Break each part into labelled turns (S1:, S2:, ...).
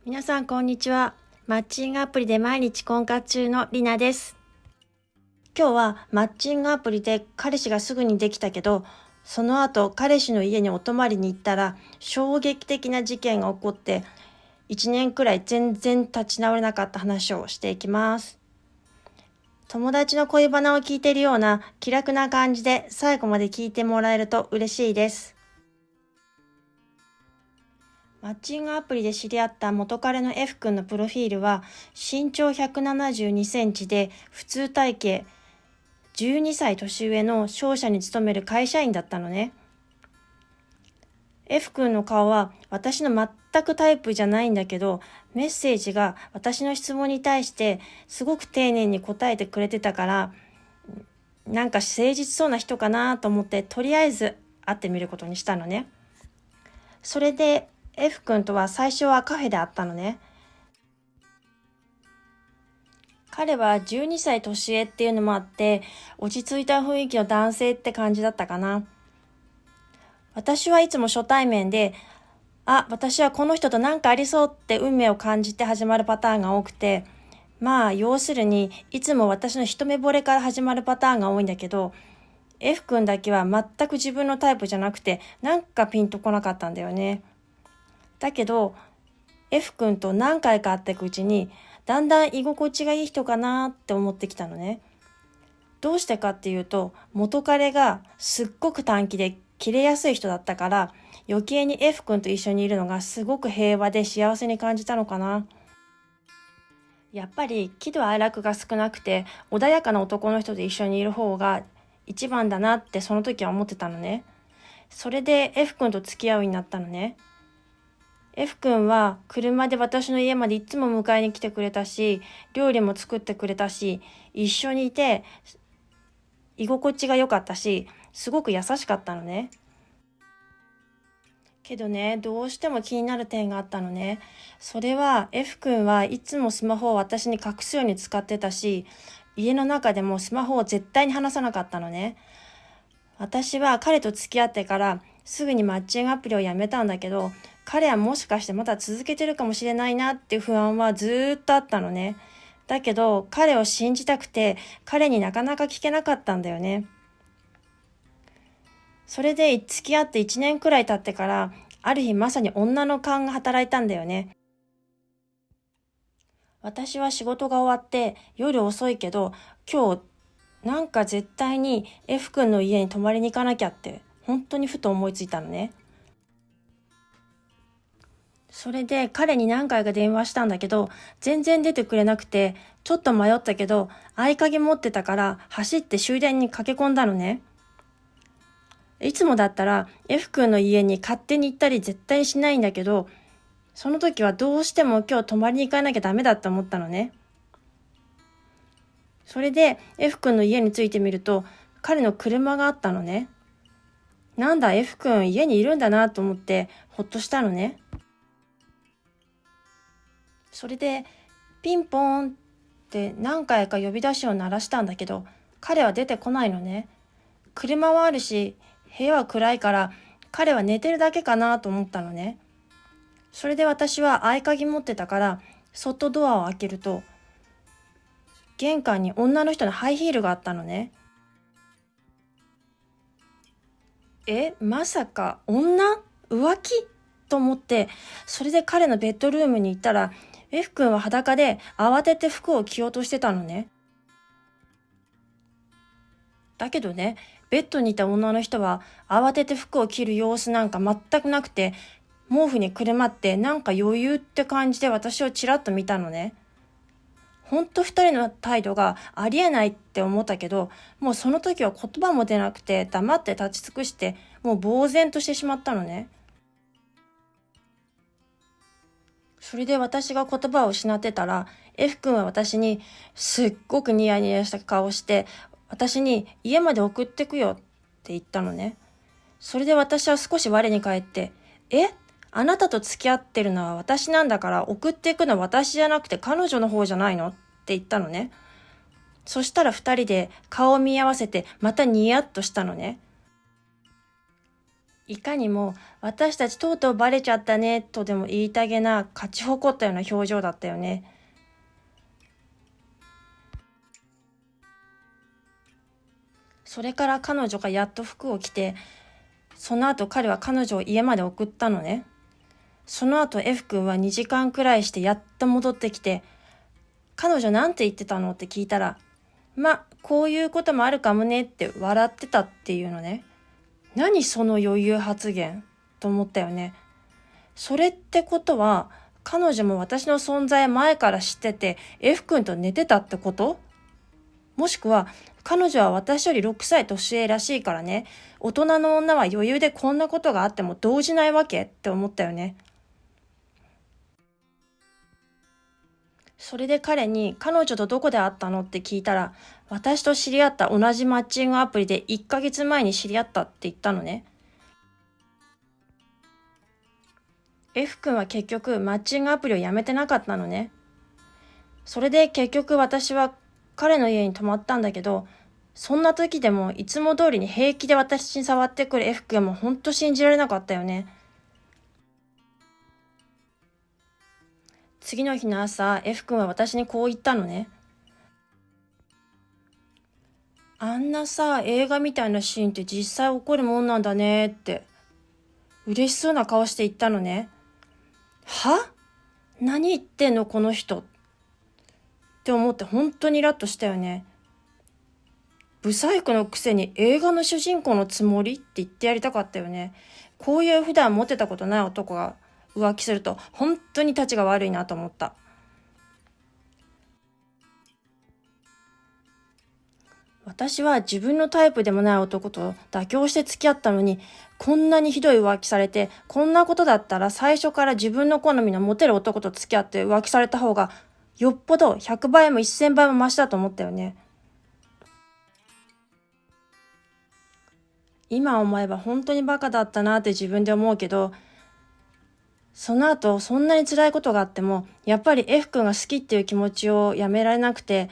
S1: 皆さんこんにちは。マッチングアプリで毎日婚活中のりなです。今日はマッチングアプリで彼氏がすぐにできたけど、その後彼氏の家にお泊まりに行ったら衝撃的な事件が起こって1年くらい全然立ち直れなかった話をしていきます。友達の恋バナを聞いているような気楽な感じで最後まで聞いてもらえると嬉しいです。マッチングアプリで知り合った元彼の F 君のプロフィールは身長172センチで普通体型、12歳年上の商社に勤める会社員だったのね。F 君の顔は私の全くタイプじゃないんだけど、メッセージが私の質問に対してすごく丁寧に答えてくれてたから、なんか誠実そうな人かなと思ってとりあえず会ってみることにしたのね。それでF 君とは最初はカフェで会ったのね。彼は12歳年上っていうのもあって、落ち着いた雰囲気の男性って感じだったかな。私はいつも初対面で、私はこの人と何かありそうって運命を感じて始まるパターンが多くて、要するに、いつも私の一目惚れから始まるパターンが多いんだけど、F 君だけは全く自分のタイプじゃなくて、なんかピンとこなかったんだよね。だけど、F 君と何回か会っていくうちに、だんだん居心地がいい人かなって思ってきたのね。どうしてかっていうと、元彼がすっごく短気で切れやすい人だったから、余計に F 君と一緒にいるのがすごく平和で幸せに感じたのかな。やっぱり喜怒哀楽が少なくて穏やかな男の人と一緒にいる方が一番だなってその時は思ってたのね。それで F 君と付き合うようになったのね。F 君は車で私の家までいつも迎えに来てくれたし、料理も作ってくれたし、一緒にいて居心地が良かったし、すごく優しかったのね。けどね、どうしても気になる点があったのね。それは F 君はいつもスマホを私に隠すように使ってたし、家の中でもスマホを絶対に離さなかったのね。私は彼と付き合ってからすぐにマッチングアプリをやめたんだけど、彼はもしかしてまだ続けてるかもしれないなっていう不安はずーっとあったのね。だけど彼を信じたくて彼になかなか聞けなかったんだよね。それで付き合って1年くらい経ってから、ある日まさに女の勘が働いたんだよね。私は仕事が終わって夜遅いけど、今日なんか絶対に F 君の家に泊まりに行かなきゃって本当にふと思いついたのね。それで彼に何回か電話したんだけど、全然出てくれなくて、ちょっと迷ったけど、合鍵持ってたから走って終電に駆け込んだのね。いつもだったら F 君の家に勝手に行ったり絶対しないんだけど、その時はどうしても今日泊まりに行かなきゃダメだって思ったのね。それで F 君の家に着いてみると、彼の車があったのね。なんだ F 君家にいるんだなと思ってほっとしたのね。それでピンポーンって何回か呼び出しを鳴らしたんだけど、彼は出てこないのね。車はあるし、部屋は暗いから彼は寝てるだけかなと思ったのね。それで私は合鍵持ってたから、そっとドアを開けると、玄関に女の人のハイヒールがあったのね。まさか女浮気と思って、それで彼のベッドルームに行ったら、F 君は裸で慌てて服を着ようとしてたのね。だけどね、ベッドにいた女の人は慌てて服を着る様子なんか全くなくて、毛布にくるまってなんか余裕って感じで私をちらっと見たのね。ほんと二人の態度がありえないって思ったけど、もうその時は言葉も出なくて黙って立ち尽くして、もう呆然としてしまったのね。それで私が言葉を失ってたら、F 君は私にすっごくニヤニヤした顔して、私に家まで送ってくよって言ったのね。それで私は少し我に返って、あなたと付き合ってるのは私なんだから送っていくのは私じゃなくて彼女の方じゃないのって言ったのね。そしたら二人で顔を見合わせてまたニヤッとしたのね。いかにも私たちとうとうバレちゃったねとでも言いたげな勝ち誇ったような表情だったよね。それから彼女がやっと服を着て、その後彼は彼女を家まで送ったのね。その後 F 君は2時間くらいしてやっと戻ってきて、彼女なんて言ってたのって聞いたら、こういうこともあるかもねって笑ってたっていうのね。何その余裕発言と思ったよね。それってことは、彼女も私の存在前から知ってて F 君と寝てたってこと？もしくは彼女は私より6歳年上らしいからね、大人の女は余裕でこんなことがあっても動じないわけって思ったよね。それで彼に彼女とどこで会ったのって聞いたら、私と知り合った同じマッチングアプリで1ヶ月前に知り合ったって言ったのね。F 君は結局マッチングアプリをやめてなかったのね。それで結局私は彼の家に泊まったんだけど、そんな時でもいつも通りに平気で私に触ってくる F 君もほんと信じられなかったよね。次の日の朝、F 君は私にこう言ったのね。あんなさ、映画みたいなシーンって実際起こるもんなんだねって、嬉しそうな顔して言ったのね。は？何言ってんのこの人って思って本当にイラッとしたよね。ブサイクのくせに映画の主人公のつもりって言ってやりたかったよね。こういう普段持てたことない男が浮気すると本当に立ちが悪いなと思った。私は自分のタイプでもない男と妥協して付き合ったのに、こんなにひどい浮気されて、こんなことだったら最初から自分の好みのモテる男と付き合って浮気された方が、よっぽど100倍も1000倍もマシだと思ったよね。今思えば本当にバカだったなって自分で思うけど、その後そんなに辛いことがあっても、やっぱり F 君が好きっていう気持ちをやめられなくて、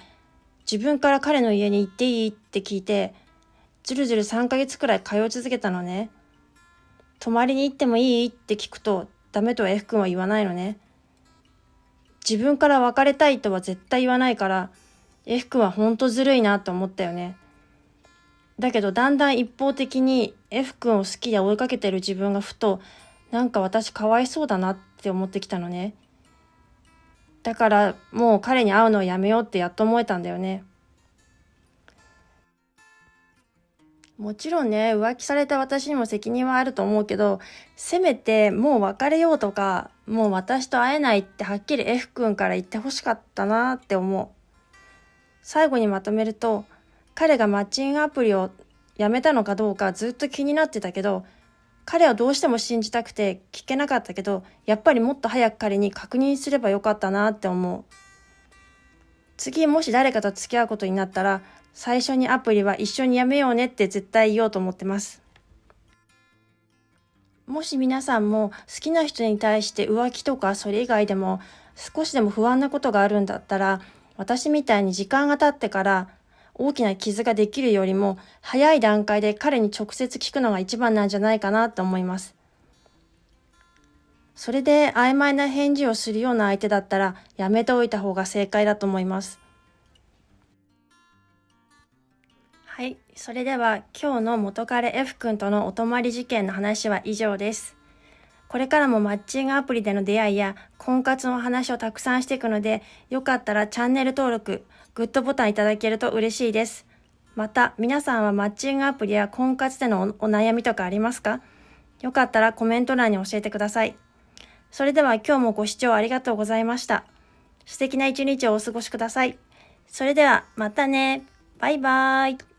S1: 自分から彼の家に行っていいって聞いて、ずるずる3ヶ月くらい通い続けたのね。泊まりに行ってもいいって聞くと、ダメとは F 君は言わないのね。自分から別れたいとは絶対言わないから、F 君はほんとずるいなと思ったよね。だけどだんだん一方的に F 君を好きで追いかけてる自分がふと、なんか私かわいそうだなって思ってきたのね。だからもう彼に会うのをやめようってやっと思えたんだよね。もちろんね、浮気された私にも責任はあると思うけど、せめてもう別れようとか、もう私と会えないってはっきり F 君から言ってほしかったなって思う。最後にまとめると、彼がマッチングアプリをやめたのかどうかずっと気になってたけど、彼はどうしても信じたくて聞けなかったけど、やっぱりもっと早く彼に確認すればよかったなって思う。次もし誰かと付き合うことになったら、最初にアプリは一緒にやめようねって絶対言おうと思ってます。もし皆さんも好きな人に対して浮気とかそれ以外でも少しでも不安なことがあるんだったら、私みたいに時間が経ってから大きな傷ができるよりも早い段階で彼に直接聞くのが一番なんじゃないかなと思います。それで曖昧な返事をするような相手だったらやめておいた方が正解だと思います。はい、それでは今日の元彼 F 君とのお泊まり事件の話は以上です。これからもマッチングアプリでの出会いや婚活の話をたくさんしていくので、よかったらチャンネル登録、グッドボタンいただけると嬉しいです。また、皆さんはマッチングアプリや婚活でのお悩みとかありますか？よかったらコメント欄に教えてください。それでは今日もご視聴ありがとうございました。素敵な一日をお過ごしください。それではまたね。バイバーイ。